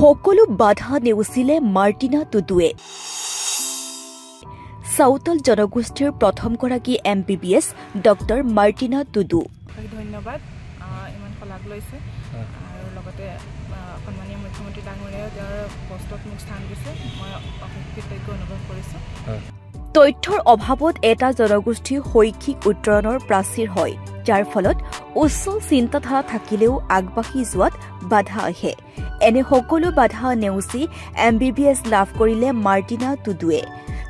সকলো বাধা নেওচিলে মাৰ্টিনা টুডুৱে সাউতাল জনগোষ্ঠীৰ প্ৰথমগৰাকী MBBS ডক্টৰ মাৰ্টিনা টুডু। ধন্যবাদ ইমান খলাগ লৈছে আৰু লগতে সন্মানীয় মুখ্যমন্ত্ৰী ডাঙৰীয়াই তেওঁৰ পষ্টত মোক স্থান দিছে মই কৃতজ্ঞ অনুভৱ কৰিছোঁ। তথ্যৰ অভাৱত এটা জনগোষ্ঠী শৈক্ষিক উত্তৰণৰ প্ৰাচীৰ হয়, যাৰ ফলত উচ্চ চিন্তাধাৰা থাকিলেও আগবাঢ়ি যোৱাত বাধা আহে। এনে সকলো বাধা নেওচি MBBS লাভ কৰিলে মাৰ্টিনা টুডুৱে।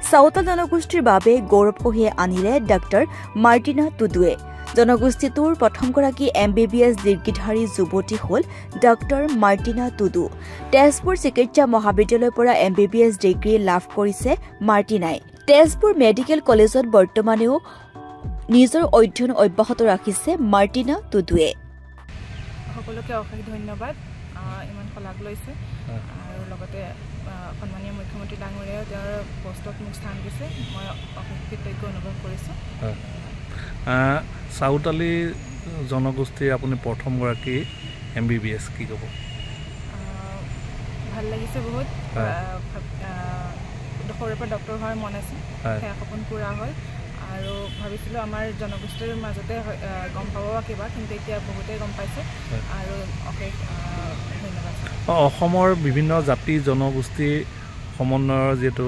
সাউতাল জনগোষ্ঠীৰ বাবে গৌৰৱ কঢ়িয়াই আনিলে ডক্টৰ মাৰ্টিনা টুডুৱে। জনগোষ্ঠীটোৰ প্ৰথমগৰাকী MBBS ডিগ্ৰীধাৰী যুৱতী হ'ল ডক্টৰ মাৰ্টিনা টুডু। তেজপুৰ চিকিৎসা মহাবিদ্যালয়ৰ পৰা MBBS ডিগ্ৰী লাভ কৰিছে মাৰ্টিনাই। তেজপুৰ মেডিকেল কলেজত বৰ্তমানেও নিজৰ অধ্যয়ন অব্যাহত ৰাখিছে মাৰ্টিনা টুডুৱে। সকলোকে অশেষ ধন্যবাদ ইমান খলাগ লৈছে আৰু লগতে সন্মানীয় মুখ্যমন্ত্ৰী ডাঙৰীয়াই তেওঁৰ পষ্টত মোক স্থান দিছে মই অশেষ কৃতজ্ঞ অনুভৱ কৰিছোঁ। সাউতালী জনগোষ্ঠীৰ আপুনি প্ৰথমগৰাকী MBBS কি ক'ব? ভাল লাগিছে বহুত। সৰুৰে পৰা ডক্টৰ হোৱাৰ মন আছিল, সেয়া সপোন পূৰা হ'ল আৰু ভাবিছিলোঁ আমাৰ জনগোষ্ঠীৰ মাজতে গম পাব কিবা, কিন্তু এতিয়া বহুতেই গম পাইছে আৰু অশেষ ধন্যবাদ। অসমৰ বিভিন্ন জাতি জনগোষ্ঠীৰ সমন্বয়ৰ যিহেতু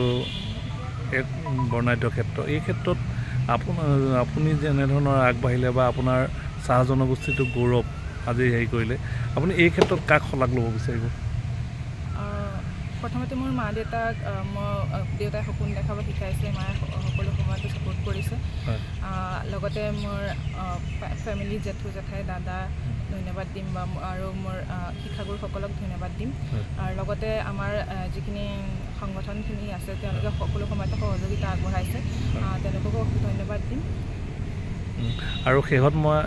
এক বৰ্ণাঢ্য ক্ষেত্ৰ, এই ক্ষেত্ৰত আপুনি যেনেধৰণৰ আগবাঢ়িলে বা আপোনাৰ চাহ জনগোষ্ঠীটোক গৌৰৱ আজি হেৰি কৰিলে, আপুনি এই ক্ষেত্ৰত কাক শলাগ ল'ব বিচাৰিব? প্ৰথমতে মোৰ মা দেউতাক দেউতাই সপোন দেখাব শিকাইছে, মায়ে সকলো সময়তে ছাপোৰ্ট কৰিছে। লগতে মোৰ ফেমিলি জেঠু জেঠাই দাদা ধন্যবাদ দিম আৰু মোৰ শিক্ষাগুৰুসকলক ধন্যবাদ দিম। আৰু লগতে আমাৰ যিখিনি সংগঠনখিনি আছে তেওঁলোকে সকলো সময়তে সহযোগিতা আগবঢ়াইছে, তেওঁলোককো ধন্যবাদ দিম। আৰু শেষত মই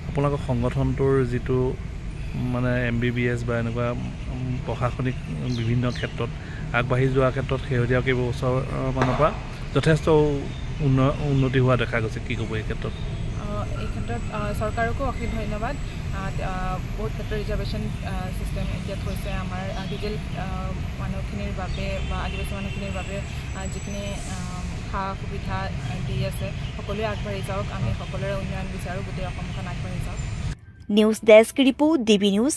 আপোনালোকৰ সংগঠনটোৰ যিটো মানে MBBS বা এনেকুৱা প্ৰশাসনিক বিভিন্ন ক্ষেত্ৰত আগবাঢ়ি যোৱাৰ ক্ষেত্ৰত শেহতীয়া কেইবছৰমানৰ পৰা যথেষ্ট উন্নতি হোৱা দেখা গৈছে, কি ক'ব এই ক্ষেত্ৰত? এই ক্ষেত্ৰত চৰকাৰকো অশেষ ধন্যবাদ। বহুত ক্ষেত্ৰত ৰিজাৰ্ভেশ্যন ছিষ্টেম এতিয়া থৈছে আমাৰ ডিজিটেল মানুহখিনিৰ বাবে বা আদিবাসী মানুহখিনিৰ বাবে যিখিনি সা সুবিধা দি আছে সকলোৱে আগবাঢ়ি যাওক, আমি সকলোৰে উন্নয়ন বিচাৰোঁ, গোটেই অসমখন আগবাঢ়ি যাওক। News desk report DB news.